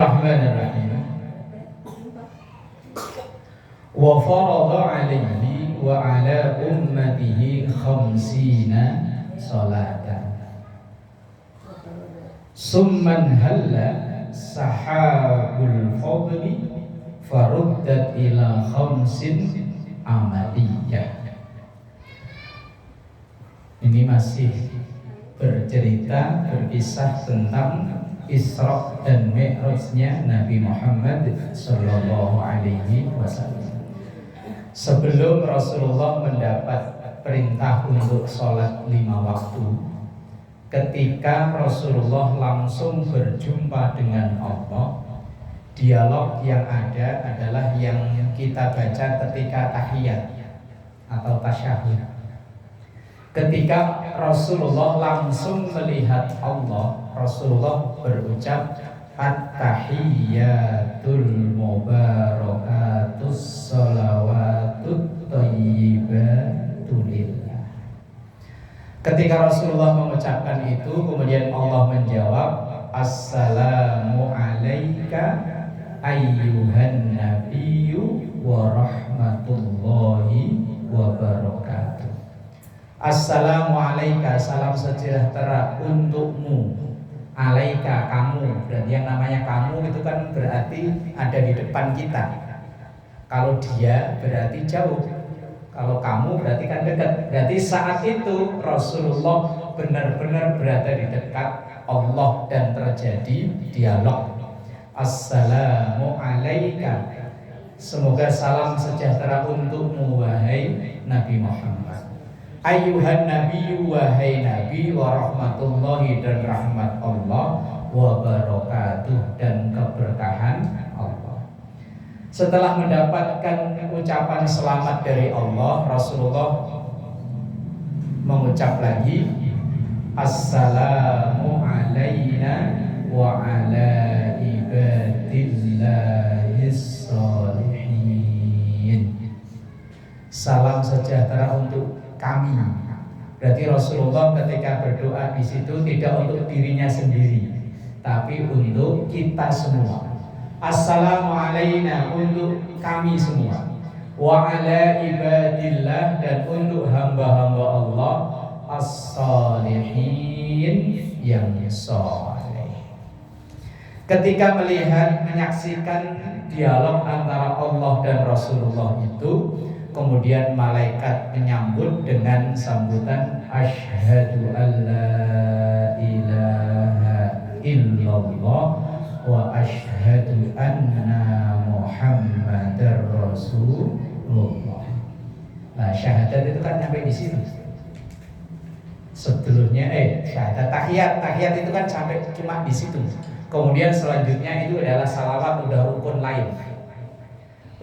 Bismillahirrahmanirrahim. Wa farada alaihi wa ala ummatihi khamsina salatan. Summan halla sahabul fadli faruddat ila khamsin amaliyah. Ini masih berkisah tentang Isra dan Mi'rajnya Nabi Muhammad sallallahu alaihi wasallam. Sebelum Rasulullah mendapat perintah untuk sholat 5 waktu, ketika Rasulullah langsung berjumpa dengan Allah, dialog yang ada adalah yang kita baca ketika tahiyat atau tasyahud. Ketika Rasulullah langsung melihat Allah, Rasulullah berucap at-tahiyyatul mubarakatus sholawatut thayyibatu lillah. Ketika Rasulullah mengucapkan itu, kemudian Allah menjawab, assalamu alaika ayyuhan nabiyyu wa rahmatullahi wa barakatuh. Assalamu alaika, salam sejahtera untukmu. Alaika, kamu. Dan yang namanya kamu itu kan berarti ada di depan kita. Kalau dia berarti jauh. Kalau kamu berarti kan dekat. Berarti saat itu Rasulullah benar-benar berada di dekat Allah dan terjadi dialog. Assalamu alaika, semoga salam sejahtera untukmu wahai Nabi Muhammad. Ayyuhan nabiyyu, wahai nabi, wa rahmatullahi, dan rahmat Allah, wa barakatuh, dan keberkahan Allah. Setelah mendapatkan ucapan selamat dari Allah, Rasulullah mengucap lagi, assalamu alayna wa ala ibadillahis sholihin. Salam sejahtera untuk kami. Berarti Rasulullah ketika berdoa di situ tidak untuk dirinya sendiri, tapi untuk kita semua. Assalamu alayna, untuk kami semua. Wa ala ibadillah, dan untuk hamba-hamba Allah as-sholihin, yang soleh. Ketika menyaksikan dialog antara Allah dan Rasulullah itu, kemudian malaikat menyambut dengan sambutan asyhadu alla ilaha illallah wa asyhadu anna muhammadar rasulullah. Nah, syahadat itu kan sampai di sini. Sebelumnya syahadat tahiyat itu kan sampai cuma di situ. Kemudian selanjutnya itu adalah salawat, udah rukun lain.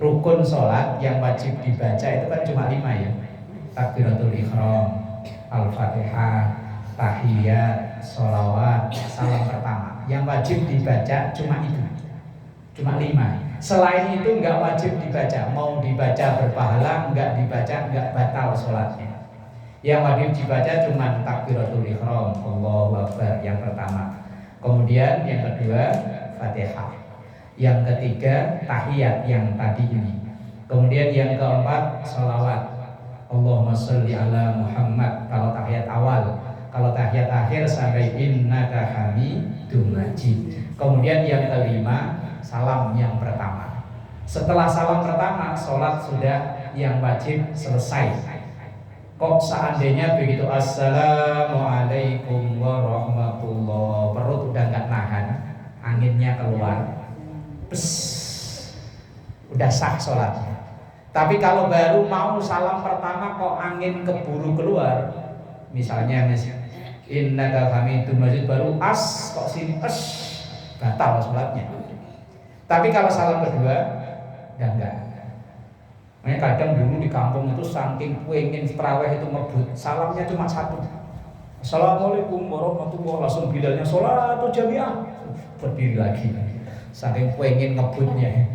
Rukun sholat yang wajib dibaca itu kan cuma 5 ya. Takbiratul ihram, al-fatihah, tahiyat, sholawat, salam pertama. Yang wajib dibaca cuma itu, cuma 5. Selain itu enggak wajib dibaca. Mau dibaca berpahala, enggak dibaca enggak batal sholatnya. Yang wajib dibaca cuma takbiratul ihram, Allahu akbar, yang pertama. Kemudian yang kedua fatihah. Yang ketiga tahiyat yang tadi ini. Kemudian yang keempat salawat, Allahumma sholli ala Muhammad kalau tahiyat awal. Kalau tahiyat akhir sampai innaka hamidum majid. Kemudian yang kelima salam yang pertama. Setelah salam pertama, sholat sudah yang wajib selesai. Kok seandainya begitu assalamualaikum warahmatullah, perut udah gak nahan, anginnya keluar, udah sah sholatnya. Tapi kalau baru mau salam pertama kok angin keburu keluar, misalnya innaka hamidum majid, baru kok sini batal sholatnya. Tapi kalau salam kedua udah enggak. Makanya kadang dulu di kampung itu saking pengen tarawih itu ngebut, salamnya cuma satu, assalamualaikum warahmatullahi, langsung bilalnya sholat jamiah, berdiri lagi. Saking pengen ngebutnya.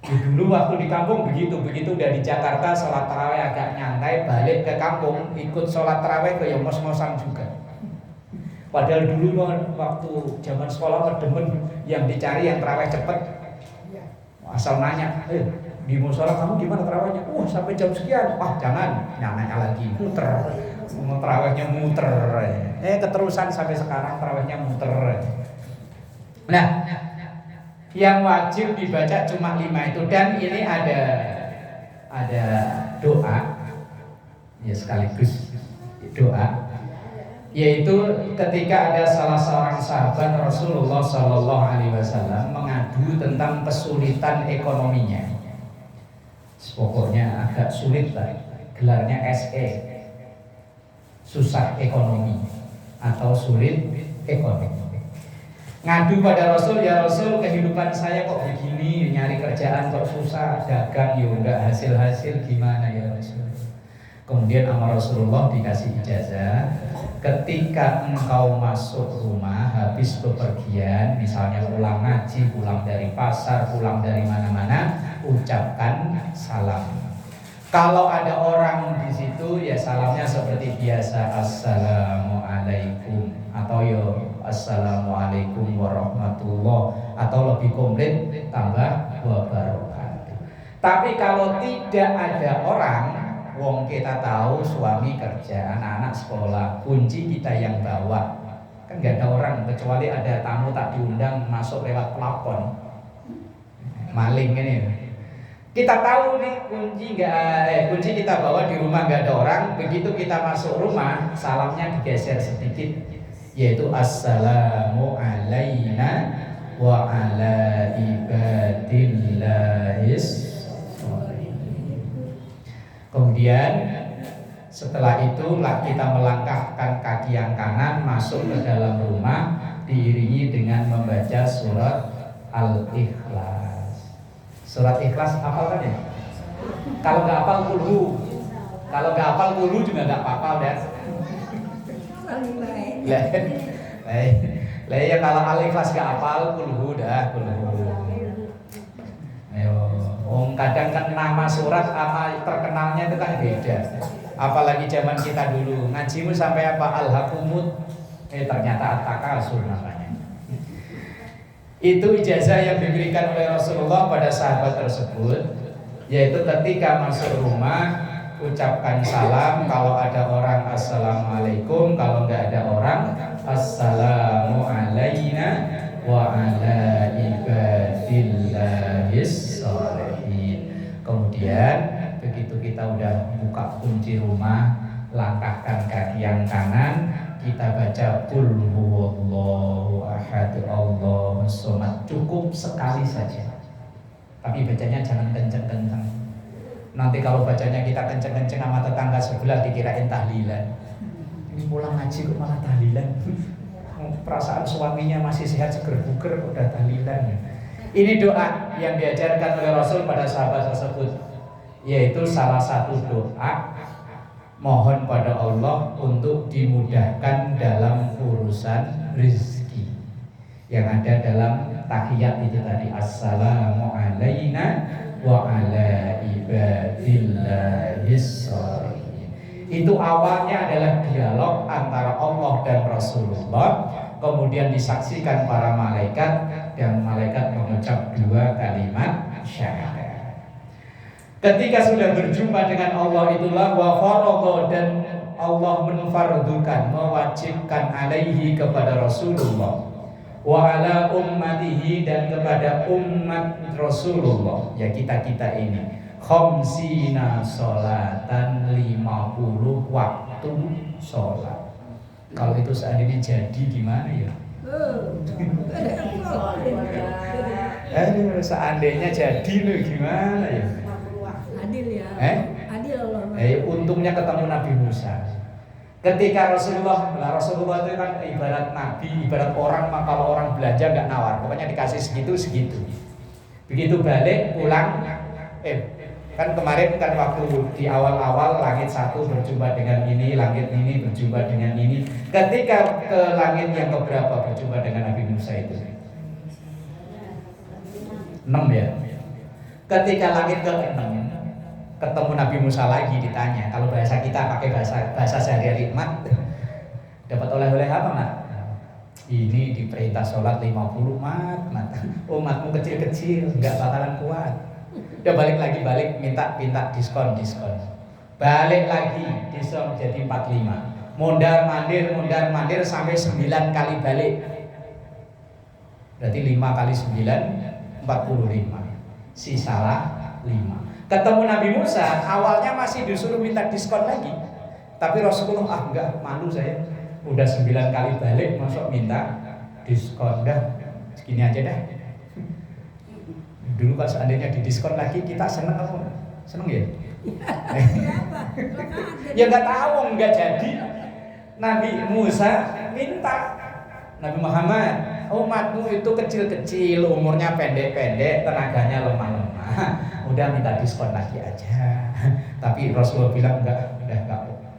Dulu waktu di kampung begitu udah di Jakarta sholat tarawih agak nyantai, balik ke kampung ikut sholat tarawih ke mos-mosan juga. Padahal dulu waktu zaman sekolah mah demen yang dicari yang terawih cepet. Asal nanya, di musola kamu gimana terawihnya? Sampai jam sekian. Wah jangan, nanya lagi, muter. Terawihnya muter. Keterusan sampai sekarang terawihnya muter. Nah, yang wajib dibaca cuma 5 itu, dan ini ada doa, ya sekaligus doa, yaitu ketika ada salah seorang sahabat Rasulullah Shallallahu Alaihi Wasallam mengadu tentang kesulitan ekonominya. Pokoknya agak sulit lah, gelarnya SE, susah ekonomi atau sulit ekonomi. Ngadu pada Rasul, ya Rasul, kehidupan saya kok begini, nyari kerjaan kok susah, dagang ya enggak hasil-hasil, gimana ya Rasul. Kemudian sama Rasulullah dikasih ijazah, ketika engkau masuk rumah habis bepergian, misalnya pulang ngaji, pulang dari pasar, pulang dari mana-mana, ucapkan salam. Kalau ada orang di situ, ya salamnya seperti biasa, assalamualaikum, atau ya assalamualaikum warahmatullah, atau lebih komplit tambah wabarakatuh. Tapi kalau tidak ada orang, wong kita tahu suami kerja, anak-anak sekolah, kunci kita yang bawa, kan nggak ada orang, kecuali ada tamu tak diundang masuk lewat plafon, maling ini. Kita tahu nih kunci kita bawa di rumah nggak ada orang. Begitu kita masuk rumah, salamnya digeser sedikit, yaitu assalamu alaina wa ala ibadillahis. Kemudian setelah itu kita melangkahkan kaki yang kanan masuk ke dalam rumah, diiringi dengan membaca surat Al-Ikhlas. Surat Ikhlas hafal kan ya? Kalau nggak hafal kulhu, kalau nggak hafal kulhu juga nggak apa-apa dan. Lah ya kalau Al-Ikhlas nggak hafal kulhu dah kulhu. Ayo, kadang kan nama surat sama terkenalnya itu kan beda. Apalagi zaman kita dulu ngajimu sampai apa Al-Hakumut, ternyata At-Takasur namanya. Itu ijazah yang diberikan oleh Rasulullah pada sahabat tersebut, yaitu ketika masuk rumah ucapkan salam, kalau ada orang assalamualaikum, kalau nggak ada orang assalamu alaina wa ala ibadillahis sholihin. Kemudian begitu kita udah buka kunci rumah, langkahkan kaki yang kanan, kita baca qul huwallahu ahad Allahus somad, cukup sekali saja. Tapi bacanya jangan kenceng-kenceng. Nanti kalau bacanya kita kenceng-kenceng sama tetangga sebelah dikirain tahlilan. Ini pulang ngaji kok malah tahlilan. Perasaan suaminya masih sehat seger buger udah tahlilan. Ini doa yang diajarkan oleh Rasul pada sahabat tersebut, yaitu salah satu doa mohon pada Allah untuk dimudahkan dalam urusan rezeki yang ada dalam tahiyat itu tadi, assalamu alaina wa ala ibadillahis sholihin. Itu awalnya adalah dialog antara Allah dan Rasulullah, kemudian disaksikan para malaikat dan malaikat mengucap 2 kalimat syahadat. Ketika sudah berjumpa dengan Allah itulah wa faradha, dan Allah menfardukan, mewajibkan alaihi kepada Rasulullah wa ala ummatihi, dan kepada umat Rasulullah, ya kita-kita ini, khamsina sholatan, 50 waktu sholat. Kalau itu seandainya jadi gimana ya? Seandainya jadi loh gimana ya? Adil ya. Adil Allah. Untungnya ketemu Nabi Musa. Ketika Rasulullah itu kan ibarat nabi, ibarat orang, kalau orang belanja nggak nawar, pokoknya dikasih segitu. Begitu balik pulang, kan kemarin kan waktu di awal-awal langit satu berjumpa dengan ini, langit ini berjumpa dengan ini. Ketika ke langit yang keberapa berjumpa dengan Nabi Musa itu? 6 ya. Ketika langit ke-6 ketemu Nabi Musa lagi, ditanya, kalau bahasa kita pakai bahasa sehari-hari, Mat, dapat oleh-oleh apa, Mat? Ini diperintah sholat 50 umatmu kecil-kecil nggak bakalan kuat. Udah balik minta diskon. Balik lagi diskon jadi 45. Mondar mandir sampai 9 kali balik. Berarti 5 kali 9 45. Sisalah 5. Ketemu Nabi Musa, awalnya masih disuruh minta diskon lagi. Tapi Rasulullah enggak, malu saya. Udah 9 kali balik masuk minta diskon dah. Segini aja dah. Dulu kalau seandainya didiskon lagi kita seneng apa? Seneng ya? Ya nggak tahu, nggak jadi. Nabi Musa minta, Nabi Muhammad, umatmu itu kecil-kecil, umurnya pendek-pendek, tenaganya lemah-lemah. Udah minta diskon lagi aja. Tapi Rasulullah bilang enggak,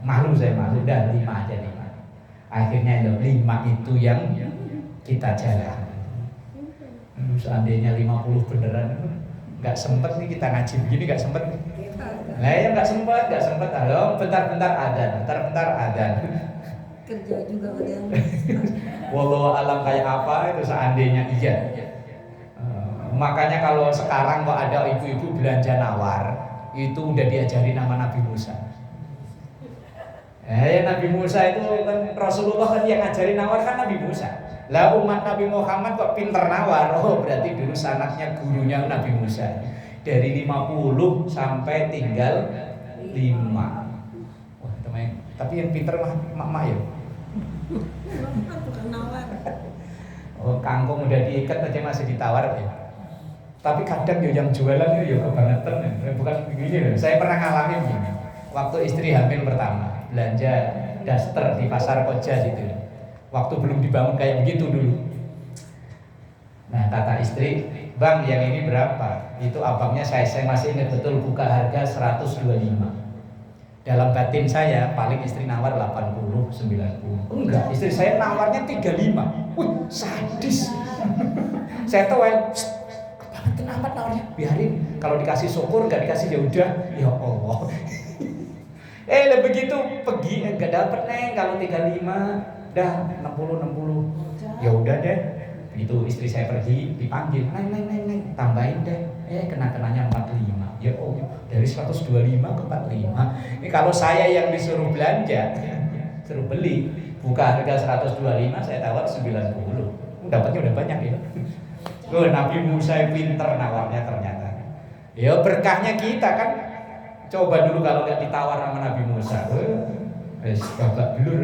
malu saya malu, udah 5 aja 5. Akhirnya 5 itu yang kita jalan. Seandainya 50 beneran, nggak sempet nih kita ngaji begini, nggak sempet. Nah ya nggak sempet. Halo, bentar adan. Kerja juga ada yang Wallahu alam kayak apa itu seandainya iya. Makanya kalau sekarang kok ada ibu-ibu belanja nawar, itu udah diajari nama Nabi Musa. Nabi Musa itu kan Rasulullah kan yang ngajarin nawar kan Nabi Musa. Lah umat Nabi Muhammad kok pinter nawar. Oh berarti dulu sanatnya gurunya Nabi Musa. Dari 50 sampai tinggal 5. Wah teman, tapi yang pinter mak ya. bukan nawar. Oh kangkung udah diikat aja masih ditawar ya. Tapi kadang yang jualan ya kebangetan. Bukan begini. Saya pernah ngalamin begini. Waktu istri hamil pertama belanja daster di pasar Koja situ. Waktu belum dibangun kayak begitu dulu. Nah kata istri, bang yang ini berapa? Itu abangnya saya masih ingat betul, buka harga 125. Dalam batin saya paling istri nawar 80, 90. Enggak, istri saya nawarnya 35. Wih sadis. Saya tahu kebangetan amat nawarnya. Biarin, kalau dikasih syukur, nggak dikasih ya udah. Ya Allah. Begitu pergi enggak dapat neng, kalau 35 dah 60. Ya udah deh. Itu istri saya pergi dipanggil, neng tambahin deh. Kenanya 45. Ya Allah, dari 125 ke 45. Ini kalau saya yang disuruh belanja, suruh beli, buka harga 125, saya tawar 90. Dapatnya udah banyak ya. Nabi Musa pinter nawarnya ternyata. Ya berkahnya kita kan. Coba dulu kalau nggak ditawar sama Nabi Musa, babak belur.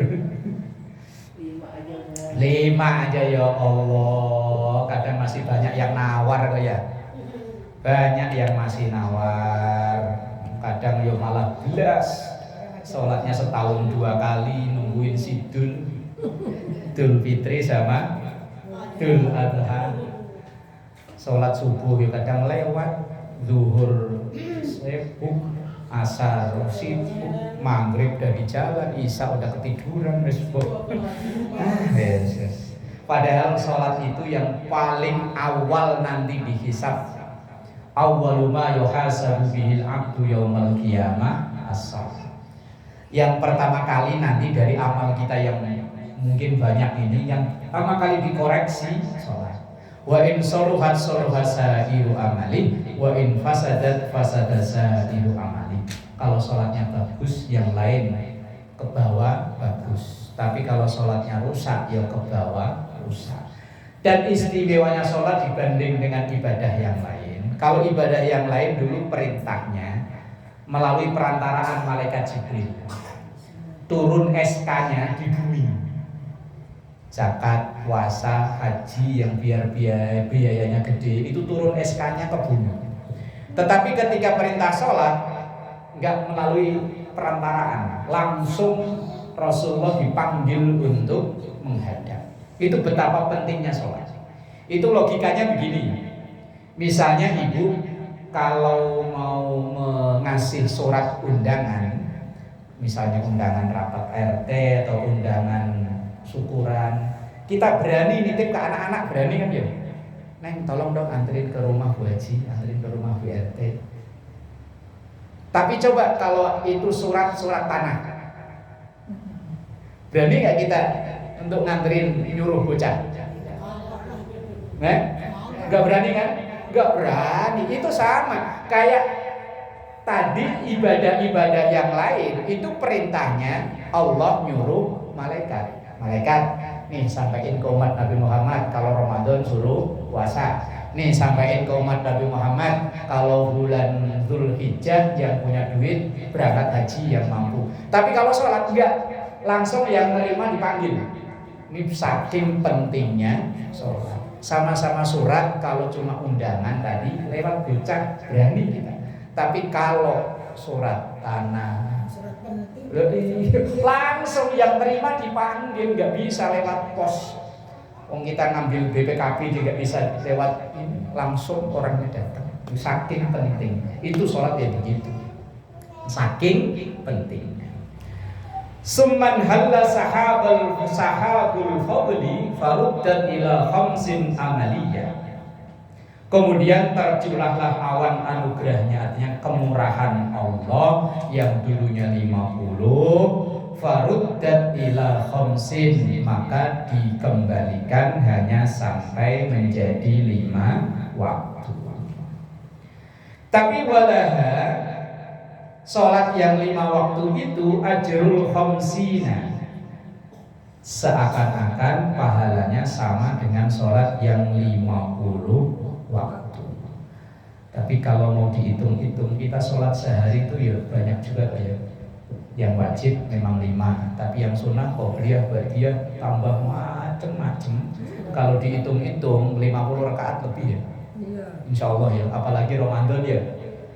5 aja ya Allah. Kadang masih banyak yang nawar kok ya. Banyak yang masih nawar. Kadang yo malah belas. Sholatnya setahun 2 kali, nungguin sidul, Idul Fitri sama Idul Adha. Sholat subuh yo kadang lewat, zuhur sibuk, asar sibuk, maghrib udah di jalan, isya udah ketiduran, yes. Padahal sholat itu yang paling awal nanti dihisab. Awwalu ma yuhasabu bihil abdu yaumal qiyamah as-shalah. Yang pertama kali nanti dari amal kita yang mungkin banyak ini, yang pertama kali dikoreksi sholat. Wa in soluhat sairu amali, wa in fasadat sairu amali. Kalau sholatnya bagus, yang lain ke bawah bagus. Tapi kalau sholatnya rusak, ya ke bawah rusak. Dan istimewanya sholat dibanding dengan ibadah yang lain. Kalau ibadah yang lain dulu perintahnya melalui perantaraan malaikat Jibril, turun SK-nya di bumi. Zakat, puasa, haji yang biayanya gede itu turun SK-nya ke bumi. Tetapi ketika perintah sholat nggak melalui perantaraan, langsung Rasulullah dipanggil untuk menghadap. Itu betapa pentingnya sholat. Itu logikanya begini. Misalnya ibu kalau mau mengasih surat undangan, misalnya undangan rapat RT atau undangan syukuran, kita berani nitip ke anak-anak, berani kan ya? Neng tolong dong anterin ke rumah Bu Haji, anterin ke rumah Bu RT. Tapi coba kalau itu surat tanah, berani nggak kita untuk nganterin nyuruh bocah? Nggak berani kan? Nggak berani. Itu sama kayak tadi ibadah-ibadah yang lain, itu perintahnya Allah nyuruh malaikat. Malaikat, nih sampaiin ke umat Nabi Muhammad kalau Ramadan suruh puasa. Nih sampaiin ke umat Nabi Muhammad kalau bulan Dzulhijjah yang punya duit berangkat haji yang mampu. Tapi kalau sholat enggak, langsung yang menerima dipanggil. Ini saking pentingnya sholat. Sama-sama surat, kalau cuma undangan tadi lewat bocah berani kita. Tapi kalau surat tanah langsung yang terima dipanggil, nggak bisa lewat pos. Kita ngambil BPKB juga bisa lewat ini, langsung orangnya datang. Saking pentingnya. Itu sholat ya begitu. Saking pentingnya. Summan halla sahabul fadli faruddat ila khamsin amaliyah. Kemudian tercurahlah awan anugerahnya, artinya kemurahan Allah yang dulunya 50 faruddat ila khamsin, maka dikembalikan hanya sampai menjadi 5 waktu. Tapi walaha, sholat yang 5 waktu itu ajrul khamsina, seakan-akan pahalanya sama dengan sholat yang 50 waktu. Tapi kalau mau dihitung-hitung, kita sholat sehari itu ya banyak juga ya. Yang wajib memang 5, tapi yang sunnah qobliyah ba'diyah tambah macem-macem. Kalau dihitung-hitung 50 rakaat lebih ya. Insya Allah ya, apalagi Ramadan ya.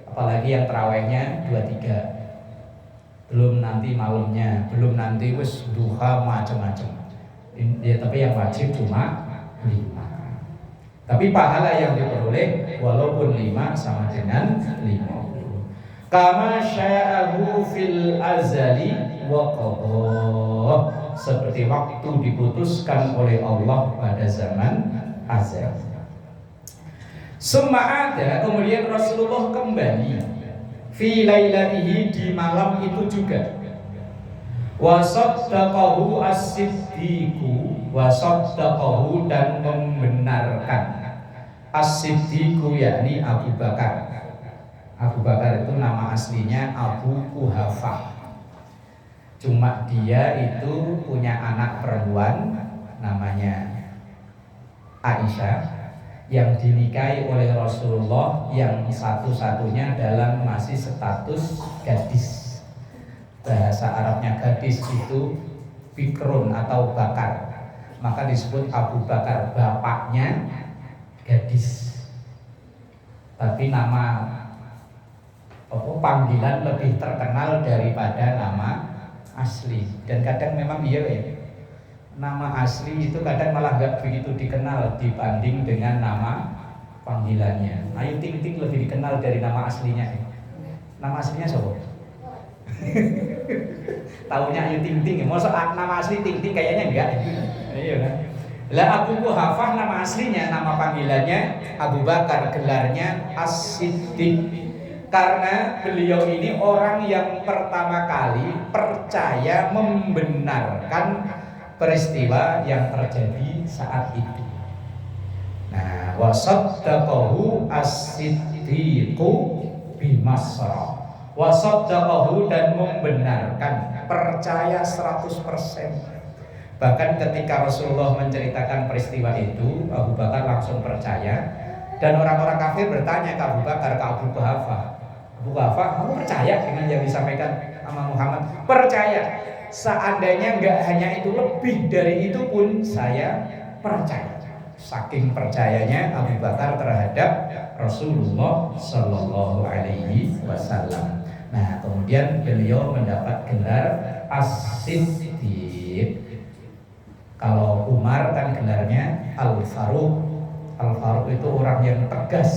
Apalagi yang terawihnya 23. Belum nanti malamnya, belum nanti wis duha macem-macem. Ya, tapi yang wajib cuma 5. Tapi pahala yang diperoleh walaupun 5 sama dengan 50. Kama sya'ahu fil azali wa qadha, seperti waktu diputuskan oleh Allah pada zaman azal. Summa ada, kemudian Rasulullah kembali fi lailatihi, di malam itu juga. Wa saddaqahu as-siddiqu, wa saddaqahu, dan membenarkan as-siddiqu yakni Abu Bakar. Abu Bakar itu nama aslinya Abu Quhafah. Cuma dia itu punya anak perempuan namanya Aisyah, yang dinikahi oleh Rasulullah, yang satu-satunya dalam masih status gadis. Bahasa Arabnya gadis itu bikrun atau bakar, maka disebut Abu Bakar, bapaknya gadis. Tapi nama panggilan lebih terkenal daripada nama asli. Dan kadang memang iya ya, nama asli itu kadang malah gak begitu dikenal dibanding dengan nama panggilannya. Ayu Ting Ting lebih dikenal dari nama aslinya. Nama aslinya siapa? Taunya Ayu Ting Ting. Masa nama asli Ting Ting kayaknya enggak. Iya kan? Lah Abu Quhafah nama aslinya, nama panggilannya Abu Bakar, gelarnya As-Siddiq. Karena beliau ini orang yang pertama kali percaya membenarkan peristiwa yang terjadi saat itu. Nah, wa saddaqahu as-siddiqu bimasra. Wa saddaqahu, dan membenarkan, percaya 100%. Bahkan ketika Rasulullah menceritakan peristiwa itu, Abu Bakar langsung percaya. Dan orang-orang kafir bertanya ke Abu Bakar, ke Abu Quhafah, Abu Quhafah, kamu percaya dengan yang disampaikan sama Muhammad? Percaya. Seandainya enggak hanya itu, lebih dari itu pun saya percaya. Saking percayanya Abu Bakar terhadap Rasulullah Sallallahu Alaihi Wasallam. Nah, kemudian beliau mendapat gelar As-Siddiq. Kalau Umar kan gelarnya Al-Faruq. Al-Faruq itu orang yang tegas,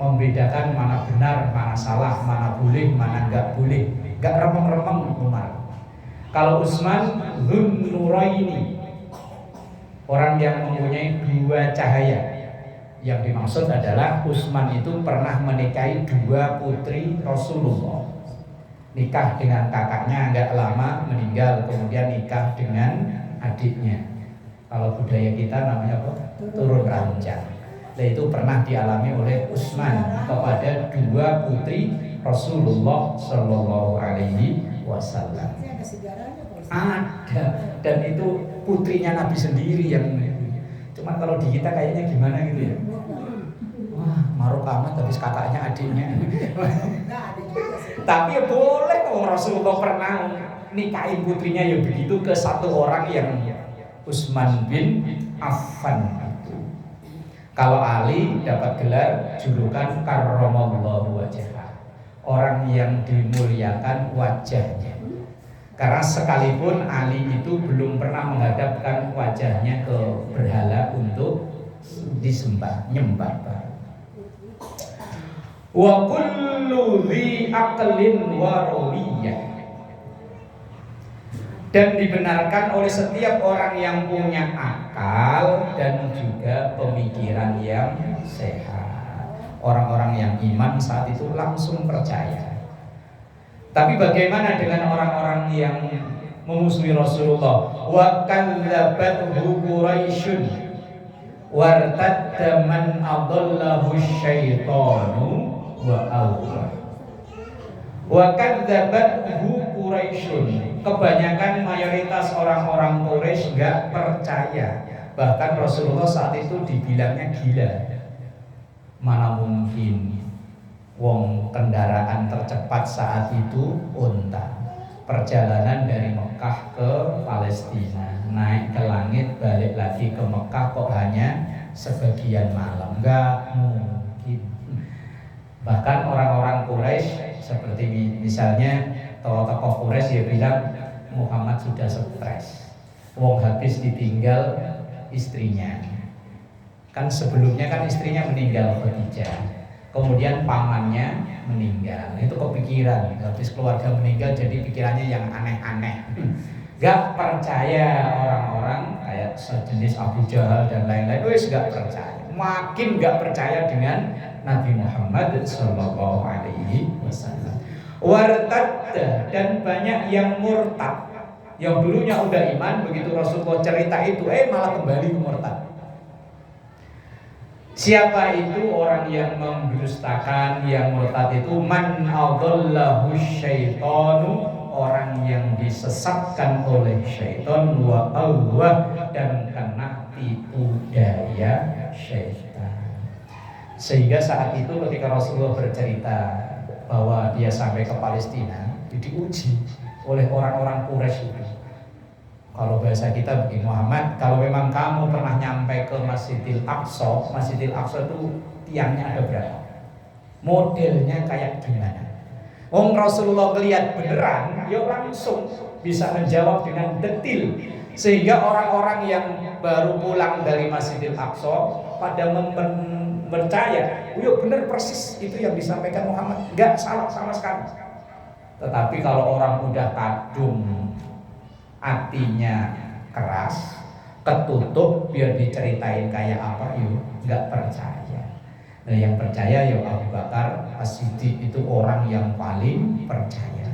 membedakan mana benar, mana salah, mana boleh, mana enggak boleh. Enggak remeng-remeng Umar. Kalau Utsman Dzun Nuraini, orang yang mempunyai 2 cahaya. Yang dimaksud adalah Utsman itu pernah menikahi 2 putri Rasulullah. Nikah dengan kakaknya agak lama, meninggal, kemudian nikah dengan adiknya. Kalau budaya kita namanya apa? Turun ranjang. Nah, itu pernah dialami oleh Utsman kepada dua putri Rasulullah Shallallahu Alaihi Wasallam. Ada, dan itu putrinya Nabi sendiri yang. Cuman kalau di kita kayaknya gimana gitu ya? Wah, maruk amat habis kakaknya adiknya. Tapi ya boleh kok, Rasulullah pernah nikahin putrinya ya begitu ke satu orang yang Utsman bin Affan. Kalau Ali dapat gelar julukan karramallahu wajhah, orang yang dimuliakan wajahnya. Karena sekalipun Ali itu belum pernah menghadapkan wajahnya ke berhala untuk disembah, nyembah. Wa kullu dhi aqlin wa rawiyah. Dan dibenarkan oleh setiap orang yang punya akal dan juga pemikiran yang sehat. Orang-orang yang iman saat itu langsung percaya. Tapi bagaimana dengan orang-orang yang memusuhi Rasulullah? Wa kadzabathu Quraisyun wartadda man adallahu syaitanu wa awwa. Wa kadzabathu Quraisyun. Kebanyakan mayoritas orang-orang Quraisy enggak percaya. Bahkan Rasulullah saat itu dibilangnya gila. Mana mungkin wong kendaraan tercepat saat itu unta. Perjalanan dari Mekah ke Palestina, naik ke langit balik lagi ke Mekah kok hanya sebagian malam. Enggak mungkin. Bahkan orang-orang Quraisy seperti misalnya tokoh Quraisy ya bilang Muhammad sudah stres. Wong habis ditinggal istrinya. Kan sebelumnya kan istrinya meninggal Khadijah. Kemudian pamannya meninggal. Itu kepikiran habis keluarga meninggal jadi pikirannya yang aneh-aneh. Gak percaya orang-orang kayak sejenis Abu Jahal dan lain-lain. Wes gak percaya. Makin gak percaya dengan Nabi Muhammad Sallallahu Alaihi Wasallam. Wartadda, dan banyak yang murtad. Yang dulunya udah iman, begitu Rasulullah cerita itu malah kembali ke murtad. Siapa itu orang yang mendustakan, yang murtad itu? Man adallahu syaitanu, orang yang disesatkan oleh syaitan, wa awwah, dan kena tipu daya syaitan. Sehingga saat itu ketika Rasulullah bercerita bahwa dia sampai ke Palestina, diuji oleh orang-orang Quraisy itu. Kalau bahasa kita begini, Muhammad, kalau memang kamu pernah nyampe ke Masjidil Aqsa itu tiangnya ada berapa? Modelnya kayak gimana? Rasulullah melihat beneran, ya langsung bisa menjawab dengan detil. Sehingga orang-orang yang baru pulang dari Masjidil Aqsa pada percaya, yuk benar persis itu yang disampaikan Muhammad, nggak salah sama sekali. Tetapi kalau orang udah kadung, hatinya keras, ketutup, biar diceritain kayak apa, yuk nggak percaya. Nah, yang percaya yuk Abu Bakar As-Siddiq, itu orang yang paling percaya.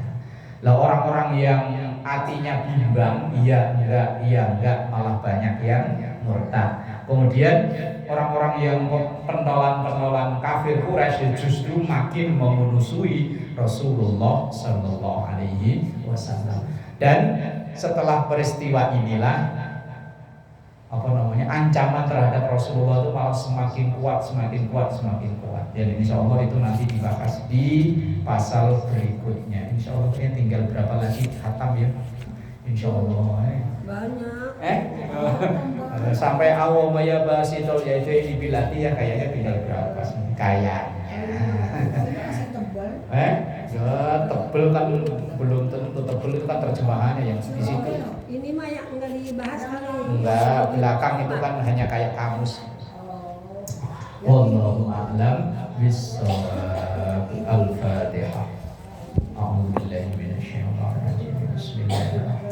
Lah orang-orang yang hatinya bimbang, iya enggak, malah banyak yang murtad. Kemudian orang-orang yang pentolan kafir Quraisy justru makin memusuhi Rasulullah Sallallahu Alaihi Wasallam. Dan setelah peristiwa inilah ancaman terhadap Rasulullah itu malah semakin kuat. Dan insya Allah itu nanti dibahas di pasal berikutnya. Insya Allah tinggal berapa lagi khatam ya? Insya Allah. Banyak. Sampai awamaya basitul yaitu dibilati ya kayaknya tinggal berapa sih? Kayaknya. Ya tebel kan belum tentu tebel, itu kan terjemahannya yang di situ. Ini mah yang enggak dibahas kali. Enggak, belakang itu kan hanya kayak kamus. Wallahu a'lam bishawab. Al-Fatihah. A'udzu billahi minasyaitonir rajim. Bismillahirrahmanirrahim.